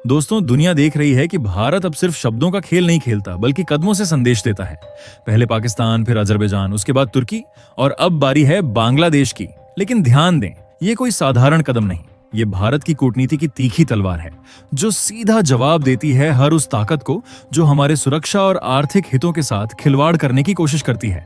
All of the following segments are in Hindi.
दोस्तों, दुनिया देख रही है कि भारत अब सिर्फ शब्दों का खेल नहीं खेलता बल्कि कदमों से संदेश देता है। पहले पाकिस्तान, फिर अजरबैजान, उसके बाद तुर्की और अब बारी है बांग्लादेश की। लेकिन ध्यान दें, ये कोई साधारण कदम नहीं, ये भारत की कूटनीति की तीखी तलवार है जो सीधा जवाब देती है हर उस ताकत को जो हमारे सुरक्षा और आर्थिक हितों के साथ खिलवाड़ करने की कोशिश करती है।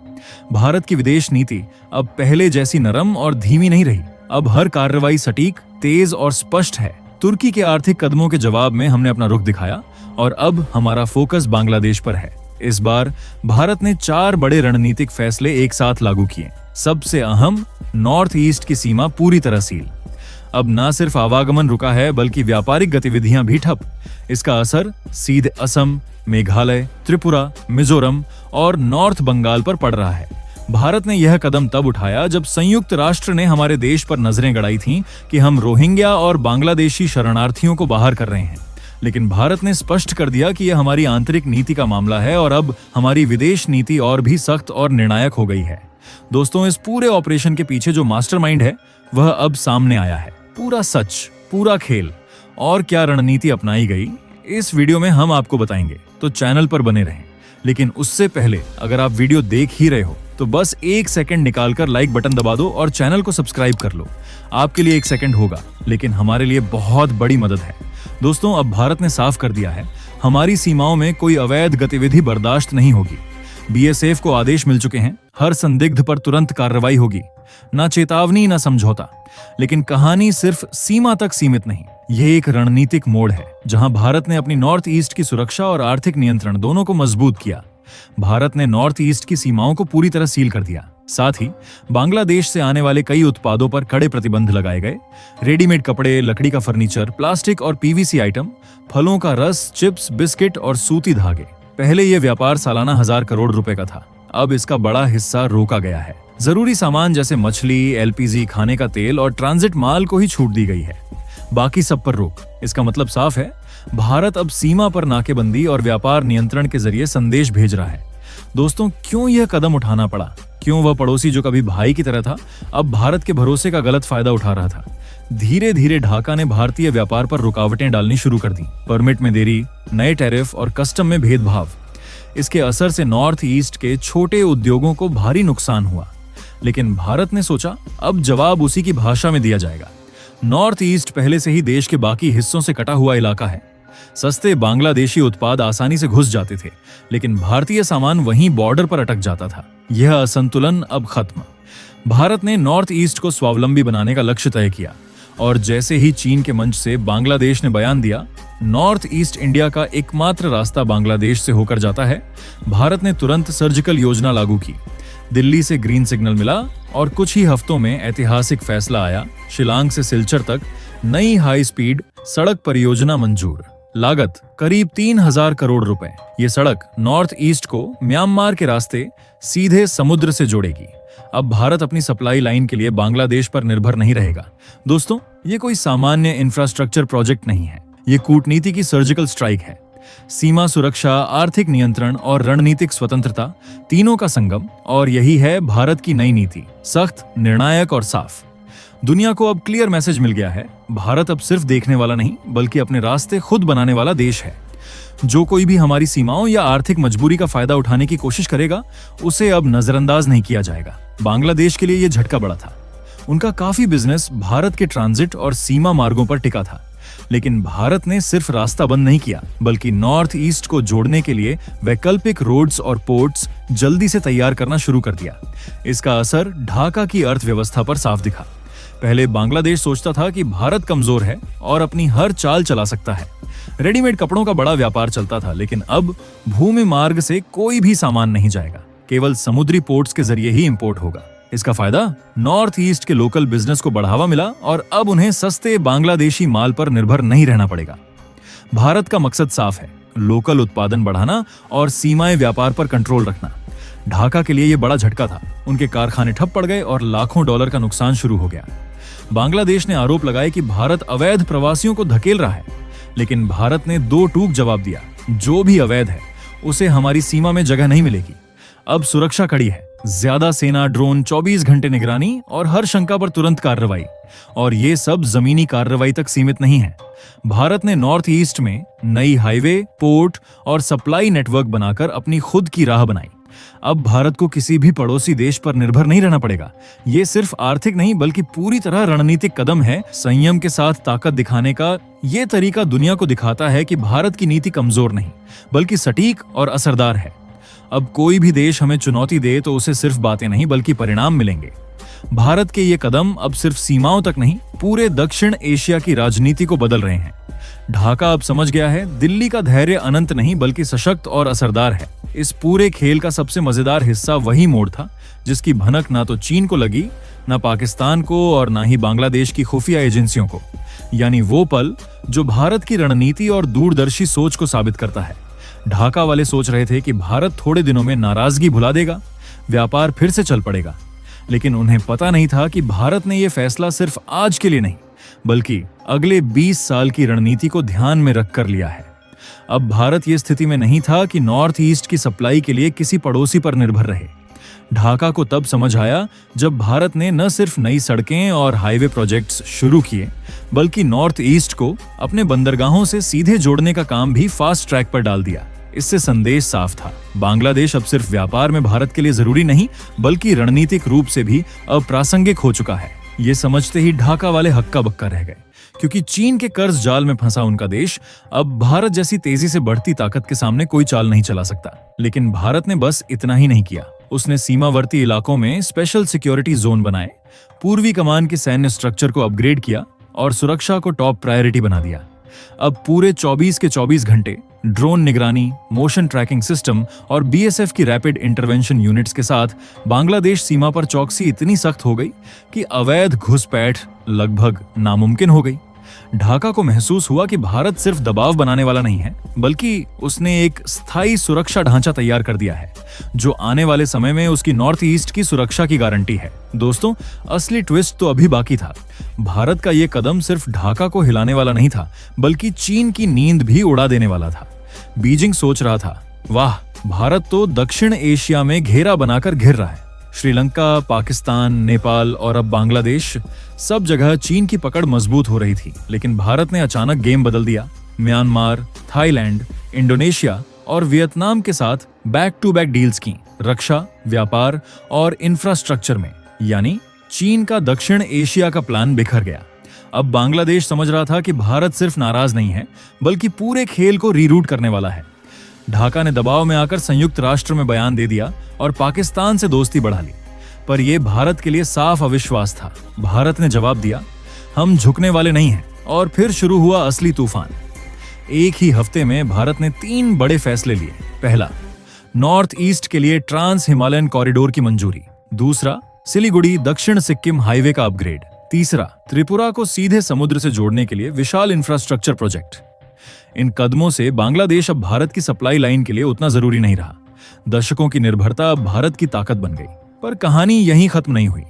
भारत की विदेश नीति अब पहले जैसी नरम और धीमी नहीं रही। अब हर कार्रवाई सटीक, तेज और स्पष्ट है। तुर्की के आर्थिक कदमों के जवाब में हमने अपना रुख दिखाया और अब हमारा फोकस बांग्लादेश पर है। इस बार भारत ने 4 बड़े रणनीतिक फैसले एक साथ लागू किए। सबसे अहम, नॉर्थ ईस्ट की सीमा पूरी तरह सील। अब न सिर्फ आवागमन रुका है बल्कि व्यापारिक गतिविधियां भी ठप। इसका असर सीधे असम, मेघालय, त्रिपुरा, मिजोरम और नॉर्थ बंगाल पर पड़ रहा है। भारत ने यह कदम तब उठाया जब संयुक्त राष्ट्र ने हमारे देश पर नजरें गड़ाई थीं कि हम रोहिंग्या और बांग्लादेशी शरणार्थियों को बाहर कर रहे हैं। लेकिन भारत ने स्पष्ट कर दिया कि यह हमारी आंतरिक नीति का मामला है और अब हमारी विदेश नीति और भी सख्त और निर्णायक हो गई है। दोस्तों, इस पूरे ऑपरेशन के पीछे जो मास्टरमाइंड है वह अब सामने आया है। पूरा सच, पूरा खेल और क्या रणनीति अपनाई गई, इस वीडियो में हम आपको बताएंगे, तो चैनल पर बने रहें। लेकिन उससे पहले अगर आप वीडियो देख ही रहे हो तो बस 1 सेकंड निकालकर लाइक बटन दबा दो और चैनल को सब्सक्राइब कर लो। आपके लिए 1 सेकंड होगा, लेकिन हमारे लिए बहुत बड़ी मदद है। दोस्तों, अब भारत ने साफ कर दिया है, हमारी सीमाओं में कोई अवैध गतिविधि बर्दाश्त नहीं होगी। बीएसएफ को आदेश मिल चुके हैं, हर संदिग्ध पर तुरंत कार्रवाई होगी। ना चेतावनी, ना समझौता। लेकिन कहानी सिर्फ सीमा तक सीमित नहीं, यह एक रणनीतिक मोड़ है जहां भारत ने अपनी नॉर्थ ईस्ट की सुरक्षा और आर्थिक नियंत्रण दोनों को मजबूत किया। भारत ने नॉर्थ ईस्ट की सीमाओं को पूरी तरह सील कर दिया। साथ ही बांग्लादेश से आने वाले कई उत्पादों पर कड़े प्रतिबंध लगाए गए। रेडीमेड कपड़े, लकड़ी का फर्नीचर, प्लास्टिक और पीवीसी आइटम, फलों का रस, चिप्स, बिस्किट और सूती धागे। पहले यह व्यापार सालाना 1000 करोड़ रुपए का था, अब इसका बड़ा हिस्सा रोका गया है। जरूरी सामान जैसे मछली, एलपीजी, खाने का तेल और ट्रांजिट माल को ही छूट दी गई है, बाकी सब पर रोक। इसका मतलब साफ है, भारत अब सीमा पर नाकेबंदी और व्यापार नियंत्रण के जरिए संदेश भेज रहा है। दोस्तों, क्यों यह कदम उठाना पड़ा? क्यों वह पड़ोसी जो कभी भाई की तरह था अब भारत के भरोसे का गलत फायदा उठा रहा था? धीरे धीरे ढाका ने भारतीय व्यापार पर रुकावटें डालनी शुरू कर दी। परमिट में देरी, नए टैरिफ और कस्टम में भेदभाव। इसके असर से नॉर्थ ईस्ट के छोटे उद्योगों को भारी नुकसान हुआ। लेकिन भारत ने सोचा, अब जवाब उसी की भाषा में दिया जाएगा। नॉर्थ ईस्ट पहले से ही देश के बाकी हिस्सों से कटा हुआ इलाका है। सस्ते बांग्लादेशी उत्पाद आसानी से घुस जाते थे, लेकिन भारतीय सामान वहीं बॉर्डर पर अटक जाता था। यह असंतुलन अब खत्म। भारत ने नॉर्थ ईस्ट को स्वावलंबी बनाने का लक्ष्य तय किया और जैसे ही चीन के मंच से बांग्लादेश ने बयान दिया, नॉर्थ ईस्ट इंडिया का एकमात्र रास्ता बांग्लादेश से होकर जाता है, भारत ने तुरंत सर्जिकल योजना लागू की। दिल्ली से ग्रीन सिग्नल मिला और कुछ ही हफ्तों में ऐतिहासिक फैसला आया। शिलांग से सिलचर तक नई हाई स्पीड सड़क परियोजना मंजूर। लागत करीब 3000 करोड़ रुपए। ये सड़क नॉर्थ ईस्ट को म्यांमार के रास्ते सीधे समुद्र से जोड़ेगी। अब भारत अपनी सप्लाई लाइन के लिए बांग्लादेश पर निर्भर नहीं रहेगा। दोस्तों, ये कोई सामान्य इंफ्रास्ट्रक्चर प्रोजेक्ट नहीं है, ये कूटनीति की सर्जिकल स्ट्राइक है। सीमा सुरक्षा, आर्थिक नियंत्रण और रणनीतिक स्वतंत्रता, तीनों का संगम। और यही है भारत की नई नीति, सख्त, निर्णायक और साफ। दुनिया को अब क्लियर मैसेज मिल गया है, भारत अब सिर्फ देखने वाला नहीं बल्कि अपने रास्ते खुद बनाने वाला देश है। जो कोई भी हमारी सीमाओं या आर्थिक मजबूरी का फायदा उठाने की कोशिश करेगा, उसे अब नजरअंदाज नहीं किया जाएगा। बांग्लादेश के लिए यह झटका बड़ा था। उनका काफी बिजनेस भारत के ट्रांजिट और सीमा मार्गों पर टिका था। लेकिन भारत ने सिर्फ रास्ता बंद नहीं किया, बल्कि नॉर्थ ईस्ट को जोड़ने के लिए वैकल्पिक रोड्स और पोर्ट्स जल्दी से तैयार करना शुरू कर दिया। इसका असर ढाका की अर्थव्यवस्था पर साफ दिखा। पहले बांग्लादेश सोचता था कि भारत कमजोर है और अपनी हर चाल चला सकता है। रेडीमेड कपड़ों का बड़ा व्यापार चलता था, लेकिन अब भूमि मार्ग से कोई भी सामान नहीं जाएगा, केवल समुद्री पोर्ट्स के जरिए ही इंपोर्ट होगा। इसका फायदा नॉर्थ ईस्ट के लोकल बिजनेस को बढ़ावा मिला और अब उन्हें सस्ते बांग्लादेशी माल पर निर्भर नहीं रहना पड़ेगा। भारत का मकसद साफ है, लोकल उत्पादन बढ़ाना और सीमाएं व्यापार पर कंट्रोल रखना। ढाका के लिए यह बड़ा झटका था। उनके कारखाने ठप पड़ गए और लाखों डॉलर का नुकसान शुरू हो गया। बांग्लादेश ने आरोप लगाए कि भारत अवैध प्रवासियों को धकेल रहा है, लेकिन भारत ने 2 टूक जवाब दिया, जो भी अवैध है उसे हमारी सीमा में जगह नहीं मिलेगी। अब सुरक्षा कड़ी है, ज्यादा सेना, ड्रोन, 24 घंटे निगरानी और हर शंका पर तुरंत कार्रवाई। और ये सब जमीनी कार्रवाई तक सीमित नहीं है। भारत ने नॉर्थ ईस्ट में नई हाईवे, पोर्ट और सप्लाई नेटवर्क बनाकर अपनी खुद की राह बनाई। अब भारत को किसी भी पड़ोसी देश पर निर्भर नहीं रहना पड़ेगा। ये सिर्फ आर्थिक नहीं बल्कि पूरी तरह रणनीतिक कदम है। संयम के साथ ताकत दिखाने का ये तरीका दुनिया को दिखाता है कि भारत की नीति कमजोर नहीं बल्कि सटीक और असरदार है। अब कोई भी देश हमें चुनौती दे तो उसे सिर्फ बातें नहीं बल्कि परिणाम मिलेंगे। भारत के ये कदम अब सिर्फ सीमाओं तक नहीं, पूरे दक्षिण एशिया की राजनीति को बदल रहे हैं। ढाका अब समझ गया है, दिल्ली का धैर्य अनंत नहीं बल्कि सशक्त और असरदार है। इस पूरे खेल का सबसे मजेदार हिस्सा वही मोड़ था जिसकी भनक ना तो चीन को लगी, ना पाकिस्तान को और ना ही बांग्लादेश की खुफिया एजेंसियों को। यानी वो पल जो भारत की रणनीति और दूरदर्शी सोच को साबित करता है। ढाका वाले सोच रहे थे कि भारत थोड़े दिनों में नाराजगी भुला देगा, व्यापार फिर से चल पड़ेगा। लेकिन उन्हें पता नहीं था कि भारत ने यह फैसला सिर्फ आज के लिए नहीं बल्कि अगले 20 साल की रणनीति को ध्यान में रखकर लिया है। अब भारत ये स्थिति में नहीं था कि नॉर्थ ईस्ट की सप्लाई के लिए किसी पड़ोसी पर निर्भर रहे। ढाका को तब समझ आया जब भारत ने न सिर्फ नई सड़कें और हाईवे प्रोजेक्ट्स शुरू किए बल्कि नॉर्थ ईस्ट को अपने बंदरगाहों से सीधे जोड़ने का काम भी फास्ट ट्रैक पर डाल दिया। इससे संदेश साफ था, बांग्लादेश अब सिर्फ व्यापार में भारत के लिए जरूरी नहीं बल्कि रणनीतिक रूप से भी अप्रासंगिक हो चुका है। ये समझते ही ढाका वाले हक्का बक्का रह गए, क्योंकि चीन के कर्ज जाल में फंसा उनका देश अब भारत जैसी तेजी से बढ़ती ताकत के सामने कोई चाल नहीं चला सकता। लेकिन भारत ने बस इतना ही नहीं किया, उसने सीमावर्ती इलाकों में स्पेशल सिक्योरिटी जोन बनाए, पूर्वी कमान के सैन्य स्ट्रक्चर को अपग्रेड किया और सुरक्षा को टॉप प्रायोरिटी बना दिया। अब पूरे 24 के 24 घंटे ड्रोन निगरानी, मोशन ट्रैकिंग सिस्टम और बीएसएफ की रैपिड इंटरवेंशन यूनिट्स के साथ बांग्लादेश सीमा पर चौकसी इतनी सख्त हो गई कि अवैध घुसपैठ लगभग नामुमकिन हो गई। ढाका को महसूस हुआ कि भारत सिर्फ दबाव बनाने वाला नहीं है बल्कि उसने एक स्थायी सुरक्षा ढांचा तैयार कर दिया है जो आने वाले समय में उसकी नॉर्थ ईस्ट की सुरक्षा की गारंटी है। दोस्तों, असली ट्विस्ट तो अभी बाकी था। भारत का यह कदम सिर्फ ढाका को हिलाने वाला नहीं था बल्कि चीन की नींद भी उड़ा देने वाला था। बीजिंग सोच रहा था, वाह, भारत तो दक्षिण एशिया में घेरा बनाकर घिर रहा है। श्रीलंका, पाकिस्तान, नेपाल और अब बांग्लादेश, सब जगह चीन की पकड़ मजबूत हो रही थी। लेकिन भारत ने अचानक गेम बदल दिया। म्यांमार, थाईलैंड, इंडोनेशिया और वियतनाम के साथ बैक टू बैक डील्स की, रक्षा, व्यापार और इंफ्रास्ट्रक्चर में। यानी चीन का दक्षिण एशिया का प्लान बिखर गया। अब बांग्लादेश समझ रहा था कि भारत सिर्फ नाराज नहीं है बल्कि पूरे खेल को रीरूट करने वाला है। ढाका ने दबाव में आकर संयुक्त राष्ट्र में बयान दे दिया और पाकिस्तान से दोस्ती बढ़ा ली, पर यह भारत के लिए साफ अविश्वास था। भारत ने जवाब दिया, हम झुकने वाले नहीं हैं। और फिर शुरू हुआ असली तूफान। एक ही हफ्ते में भारत ने 3 बड़े फैसले लिए। पहला, नॉर्थ ईस्ट के लिए ट्रांस हिमालयन कॉरिडोर की मंजूरी। दूसरा, सिलीगुड़ी दक्षिण सिक्किम हाईवे का अपग्रेड। तीसरा, त्रिपुरा को सीधे समुद्र से जोड़ने के लिए विशाल इंफ्रास्ट्रक्चर प्रोजेक्ट। इन कदमों से बांग्लादेश अब भारत की सप्लाई लाइन के लिए उतना जरूरी नहीं रहा। दशकों की निर्भरता अब भारत की ताकत बन गई। पर कहानी यहीं खत्म नहीं हुई।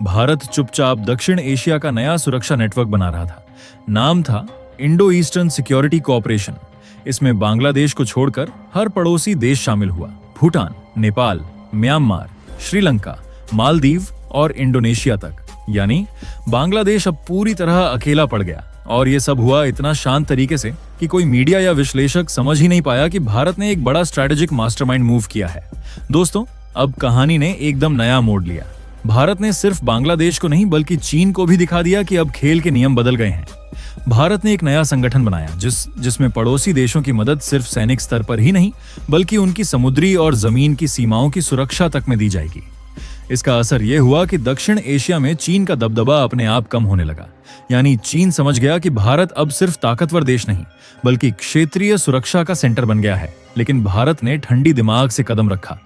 भारत चुपचाप दक्षिण एशिया का नया सुरक्षा नेटवर्क बना रहा था। नाम था इंडो ईस्टर्न सिक्योरिटी कोऑपरेशन। इसमें बांग्लादेश को छोड़कर हर पड़ोसी देश शामिल हुआ। भूटान, नेपाल, म्यांमार, श्रीलंका, मालदीव और इंडोनेशिया तक। यानी बांग्लादेश अब पूरी तरह अकेला पड़ गया। और यह सब हुआ इतना शांत तरीके से कि कोई मीडिया या विश्लेषक समझ ही नहीं पाया कि भारत ने एक बड़ा स्ट्रैटेजिक मास्टरमाइंड मूव किया है। दोस्तों, अब कहानी ने एकदम नया मोड़ लिया। भारत ने सिर्फ बांग्लादेश को नहीं बल्कि चीन को भी दिखा दिया कि अब खेल के नियम बदल गए हैं। भारत ने एक नया संगठन बनाया जिसमें पड़ोसी देशों की मदद सिर्फ सैनिक स्तर पर ही नहीं बल्कि उनकी समुद्री और जमीन की सीमाओं की सुरक्षा तक में दी जाएगी। इसका असर यह हुआ कि दक्षिण एशिया में चीन का दबदबा अपने आप कम होने लगा। यानी चीन समझ गया कि भारत अब सिर्फ ताकतवर देश नहीं बल्कि क्षेत्रीय सुरक्षा का सेंटर बन गया है। लेकिन भारत ने ठंडी दिमाग से कदम रखा।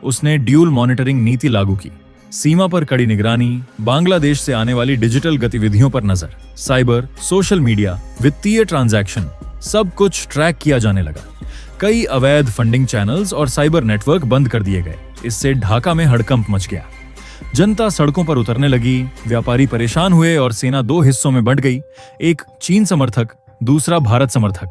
उसने ड्यूल मॉनिटरिंग नीति लागू की। सीमा पर कड़ी निगरानी, बांग्लादेश से आने वाली डिजिटल गतिविधियों पर नजर, साइबर, सोशल मीडिया, वित्तीय ट्रांजैक्शन, सब कुछ ट्रैक किया जाने लगा। कई अवैध फंडिंग चैनल्स और साइबर नेटवर्क बंद कर दिए गए। इससे ढाका में हड़कंप मच गया। जनता सड़कों पर उतरने लगी, व्यापारी परेशान हुए और सेना 2 हिस्सों में बंट गई। एक चीन समर्थक दूसरा भारत समर्थक।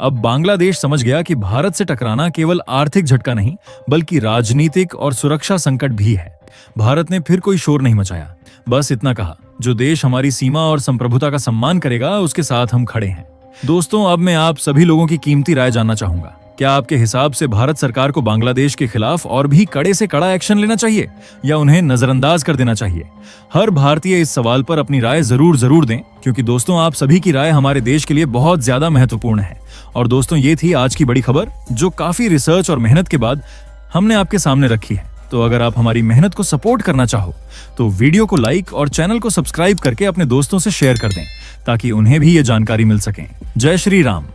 अब बांग्लादेश समझ गया कि भारत से टकराना केवल आर्थिक झटका नहीं बल्कि राजनीतिक और सुरक्षा संकट भी है। भारत ने फिर कोई शोर नहीं मचाया, बस इतना कहा, जो देश हमारी सीमा और संप्रभुता का सम्मान करेगा उसके साथ हम खड़े हैं। दोस्तों, अब मैं आप सभी लोगों की कीमती राय जानना चाहूंगा। क्या आपके हिसाब से भारत सरकार को बांग्लादेश के खिलाफ और भी कड़े से कड़ा एक्शन लेना चाहिए या उन्हें नजरअंदाज कर देना चाहिए? हर भारतीय इस सवाल पर अपनी राय जरूर दें, क्योंकि दोस्तों आप सभी की राय हमारे देश के लिए बहुत ज्यादा महत्वपूर्ण है। और दोस्तों, ये थी आज की बड़ी खबर जो काफी रिसर्च और मेहनत के बाद हमने आपके सामने रखी है। तो अगर आप हमारी मेहनत को सपोर्ट करना चाहो तो वीडियो को लाइक और चैनल को सब्सक्राइब करके अपने दोस्तों से शेयर कर दें, ताकि उन्हें भी ये जानकारी मिल सके। जय श्री राम।